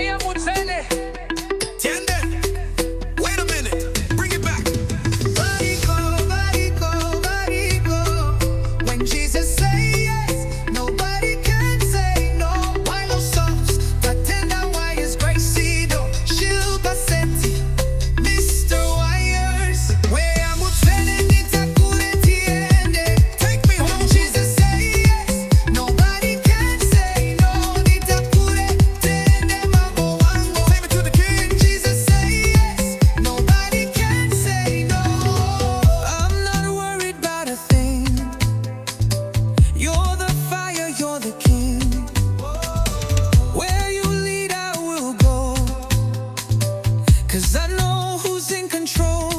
Mweya Mutsvene, tiende. Wait a minute, bring it back. Variko, Variko, Variko. When Jesus say yes, nobody can say no. Waile Softs, tatenda why is gracie do. Shilpa seti, Mr. Wires. Mweya Mutsvene, Nditakure, tiende. Take me home. When Jesus say yes, nobody can say no. Nditakure, tiende, Mambo, wangu. Take me to the king. When Jesus say yes, nobody can say no. I'm not worried about a thing. You're the fire, you're the king. Where you lead, I will go. 'Cause I know who's in control.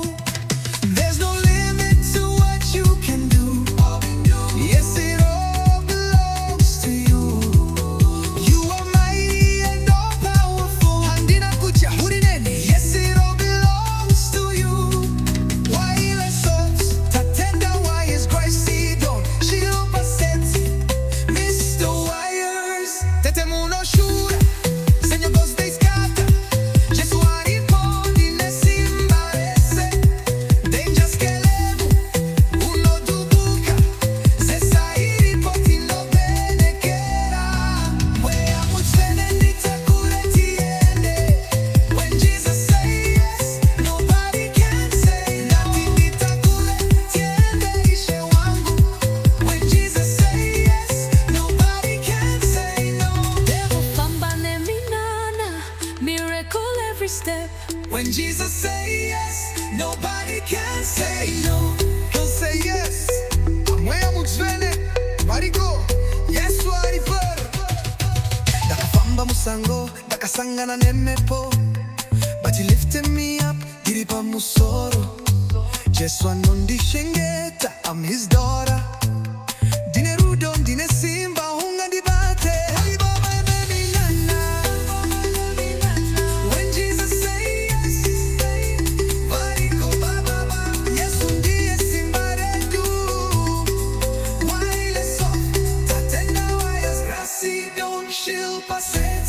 There's no limit to what you can do. Yes, it all belongs to you. You are mighty and all powerful. Handina kucha hurineni. Yes, it all belongs to you. Waile Softs, tatenda why is gracie don't. Shilpa seti, Mr. Wires. Tete muno shura, Senhor Deus descata. Jesu aripondi nesse embarece. Denjas que levo, uno dubuca. Se sair poti no bene quera. Mweya Mutsvene, Nditakure, tiende. When Jesus say yes, nobody can say no. Nditakure, tiende, ishe wangu. When Jesus say yes, nobody can say no. Devil famba neminana, miracle every step. When Jesus say yes, nobody can say no. He'll say yes. Mweya Mutsvene, Variko, Yesu aripar. Dakafamba musango, dakasangana nemepo. But he lifted me up, diripa musoro. Jesu anondishengeta, I'm his daughter. Dine rudo, dine simba, hunga dibate. When Jesus say yes, Variko baba, Yesu ndiye simba letu. Waile Softs, tatenda why is gracie don't. Shilpa seti.